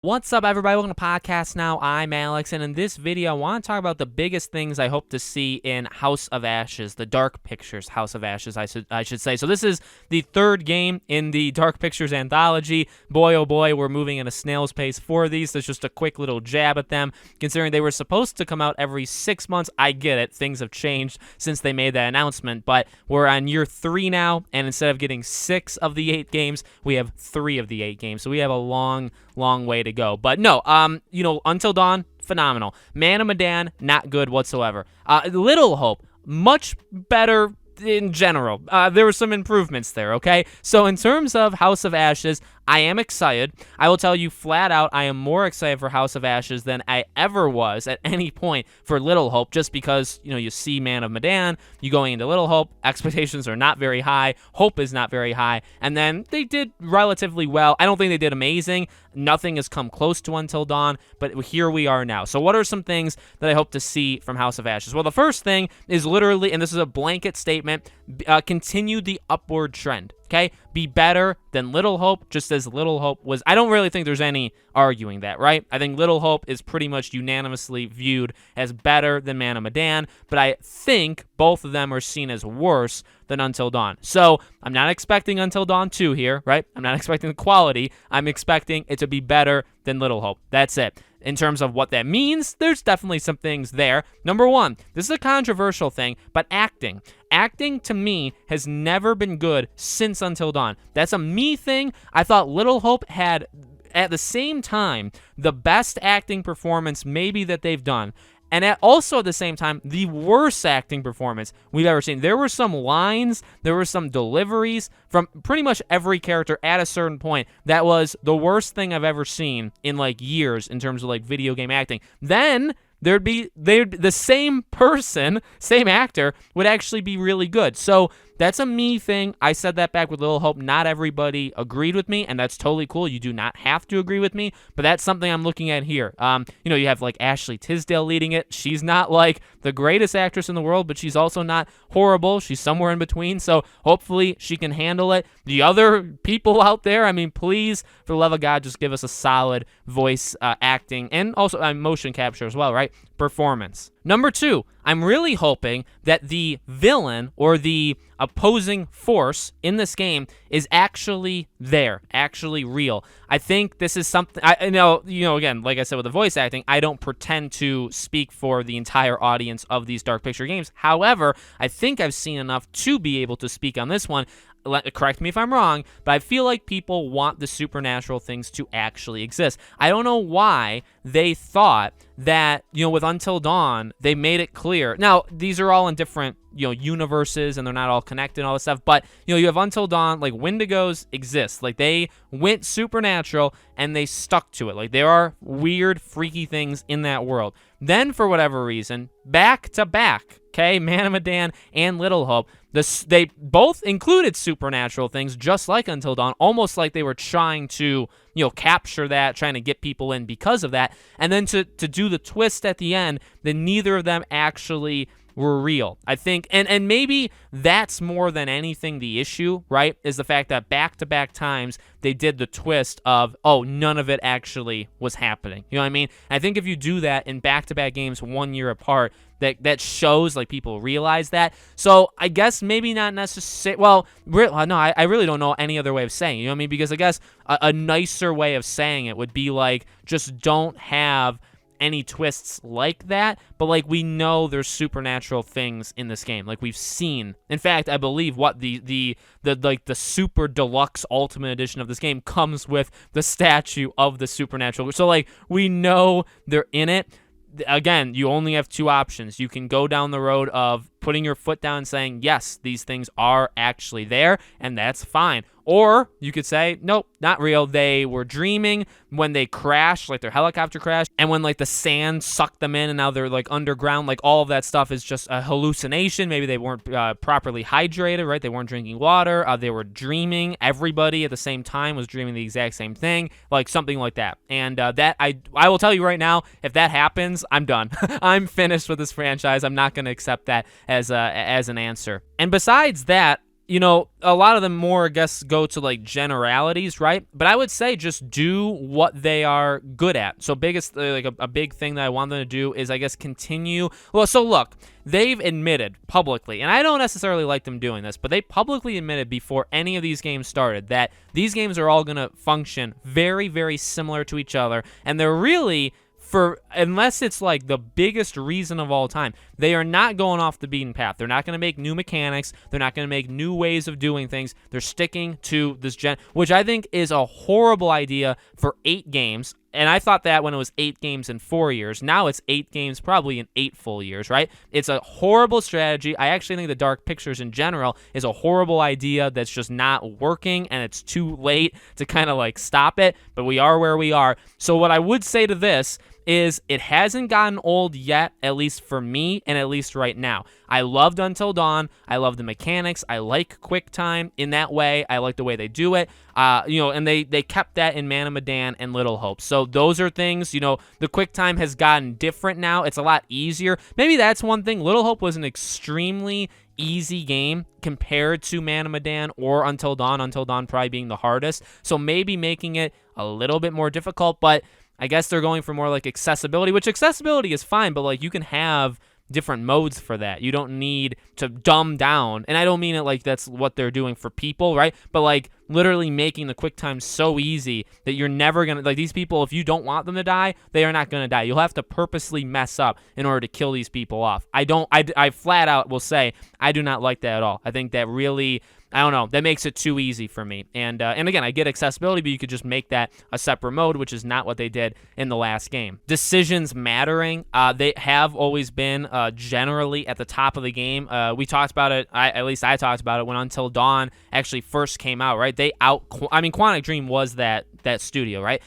What's up, everybody? Welcome to Podcast Now. I'm Alex, and in this video, I want to talk about the biggest things I hope to see in House of Ashes, the Dark Pictures House of Ashes, I should say. So this is the third game in the Dark Pictures Anthology. Boy, oh boy, we're moving at a snail's pace for these. There's just a quick little jab at them, considering they were supposed to come out every 6 months. I get it. Things have changed since they made that announcement, but we're on year 3 now, and instead of getting 6 of the 8 games, we have 3 of the 8 games. So we have a long way to go. But no, Until Dawn, phenomenal. Man of Medan, not good whatsoever. Little Hope, much better in general. There were some improvements there, okay? So in terms of House of Ashes, I am excited. I will tell you flat out, I am more excited for House of Ashes than I ever was at any point for Little Hope, just because, you see Man of Medan, you going into Little Hope, expectations are not very high, hope is not very high, and then they did relatively well. I don't think they did amazing. Nothing has come close to Until Dawn, but here we are now. So what are some things that I hope to see from House of Ashes? Well, the first thing is literally, and this is a blanket statement, continue the upward trend. Okay, be better than Little Hope, just as Little Hope was. I don't really think there's any arguing that, right? I think Little Hope is pretty much unanimously viewed as better than Man of Medan, but I think both of them are seen as worse than Until Dawn. So I'm not expecting Until Dawn 2 here, right? I'm not expecting the quality. I'm expecting it to be better than Little Hope. That's it. In terms of what that means, there's definitely some things there. Number one, this is a controversial thing, but acting. Acting, to me, has never been good since Until Dawn. That's a me thing. I thought Little Hope had, at the same time, the best acting performance maybe that they've done. And also at the same time, the worst acting performance we've ever seen. There were some lines, there were some deliveries from pretty much every character at a certain point that was the worst thing I've ever seen in years in terms of video game acting. Then the same person, same actor, would actually be really good. So that's a me thing. I said that back with Little Hope. Not everybody agreed with me, and that's totally cool. You do not have to agree with me, but that's something I'm looking at here. You have Ashley Tisdale leading it. She's not the greatest actress in the world, but she's also not horrible. She's somewhere in between, so hopefully she can handle it. The other people out there, please, for the love of God, just give us a solid voice acting and also motion capture as well, right? Performance. Number 2, I'm really hoping that the villain or the opposing force in this game is actually there, actually real. I think this is something, again, like I said with the voice acting, I don't pretend to speak for the entire audience of these Dark Picture games. However, I think I've seen enough to be able to speak on this one. Correct me if I'm wrong, but I feel like people want the supernatural things to actually exist. I don't know why they thought that, with Until Dawn, they made it clear. Now, these are all in different, universes, and they're not all connected and all this stuff, but, you have Until Dawn, Wendigos exist. They went supernatural, and they stuck to it. There are weird, freaky things in that world. Then, for whatever reason, back to back, okay, Man of Medan and Little Hope, they both included supernatural things, just like Until Dawn, almost like they were trying to, capture that, trying to get people in because of that, and then to do the twist at the end that neither of them actually were real. I think, and maybe that's more than anything the issue, right, is the fact that back-to-back times they did the twist of, oh, none of it actually was happening. You know what I mean? And I think if you do that in back-to-back games 1 year apart, that shows people realize that. So I guess maybe not necessarily. Well, no, I really don't know any other way of saying it. You know what I mean? Because I guess a nicer way of saying it would be just don't have any twists like that, but we know there's supernatural things in this game. We've seen. In fact, I believe the super deluxe ultimate edition of this game comes with the statue of the supernatural. So we know they're in it. Again, you only have 2 options. You can go down the road of putting your foot down and saying, yes, these things are actually there, and that's fine. Or you could say, nope, not real. They were dreaming when they crashed, their helicopter crashed, and when the sand sucked them in and now they're underground, all of that stuff is just a hallucination. Maybe they weren't properly hydrated, right? They weren't drinking water. They were dreaming. Everybody at the same time was dreaming the exact same thing, something like that. And that I will tell you right now, if that happens, I'm done. I'm finished with this franchise. I'm not going to accept that as an answer. And besides that, a lot of them more, I guess, go to like generalities, right? But I would say just do what they are good at. So biggest, like a big thing that I want them to do is, I guess, continue. Well, so look, they've admitted publicly, and I don't necessarily like them doing this, but they publicly admitted before any of these games started that these games are all going to function very, very similar to each other, and they're really, unless it's like the biggest reason of all time, they are not going off the beaten path. They're not going to make new mechanics. They're not going to make new ways of doing things. They're sticking to this which I think is a horrible idea for 8 games. And I thought that when it was 8 games in 4 years. Now it's 8 games probably in 8 full years, right? It's a horrible strategy. I actually think the Dark Pictures in general is a horrible idea that's just not working, and it's too late to kind of like stop it. But we are where we are. So what I would say to this is it hasn't gotten old yet, at least for me, and at least right now. I loved Until Dawn. I love the mechanics. I like QuickTime in that way. I like the way they do it. And they kept that in Man of Medan and Little Hope. So those are things, the QuickTime has gotten different now. It's a lot easier. Maybe that's one thing. Little Hope was an extremely easy game compared to Man of Medan or Until Dawn. Until Dawn probably being the hardest. So maybe making it a little bit more difficult, but I guess they're going for more like accessibility, which accessibility is fine, but like you can have different modes for that. You don't need to dumb down, and I don't mean it like that's what they're doing for people, right? But like literally making the QuickTime so easy that you're never gonna, like, these people, if you don't want them to die, they are not gonna die. You'll have to purposely mess up in order to kill these people off. I flat out will say I do not like that at all. I think that really, I don't know, that makes it too easy for me. And again, I get accessibility, but you could just make that a separate mode, which is not what they did in the last game. Decisions mattering, they have always been generally at the top of the game. We talked about it, at least I talked about it when Until Dawn actually first came out, right? Quantic Dream was that studio, right?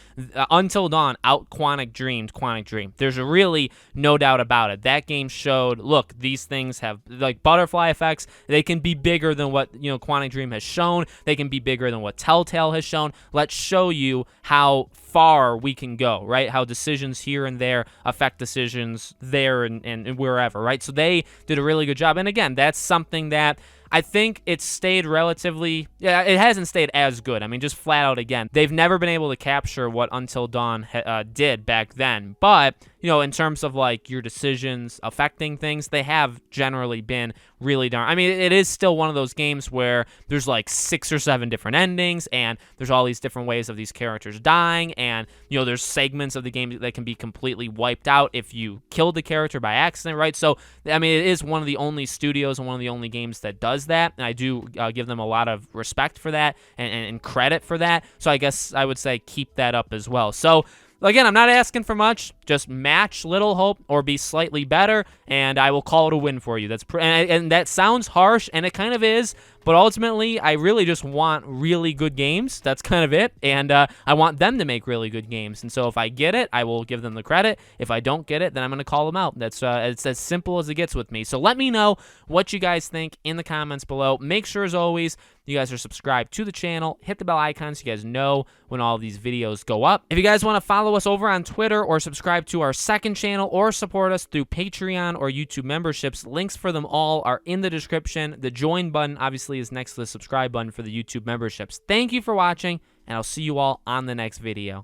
Until Dawn out Quantic Dream. There's really no doubt about it. That game showed, look, these things have like butterfly effects. They can be bigger than what Quantic Dream has shown. They can be bigger than what Telltale has shown. Let's show you how far we can go, right? How decisions here and there affect decisions there and wherever, right? So they did a really good job. And again, that's something that I think it's stayed relatively, it hasn't stayed as good. I mean, just flat out again, they've never been able to capture what Until Dawn did back then. But, in terms of like your decisions affecting things, they have generally been really darn. I mean, it is still one of those games where there's like 6 or 7 different endings, and there's all these different ways of these characters dying, and there's segments of the game that can be completely wiped out if you killed the character by accident, right? So, I mean, it is one of the only studios and one of the only games that does that, and I do give them a lot of respect for that and credit for that. So I guess I would say keep that up as well. So again, I'm not asking for much. Just match Little Hope or be slightly better, and I will call it a win for you. And that sounds harsh, and it kind of is, but ultimately, I really just want really good games. That's kind of it, and I want them to make really good games. And so if I get it, I will give them the credit. If I don't get it, then I'm going to call them out. It's as simple as it gets with me. So let me know what you guys think in the comments below. Make sure, as always, you guys are subscribed to the channel. Hit the bell icon so you guys know when all of these videos go up. If you guys want to follow us over on Twitter or subscribe to our second channel or support us through Patreon or YouTube memberships, links for them all are in the description. The join button obviously is next to the subscribe button for the YouTube memberships. Thank you for watching, and I'll see you all on the next video.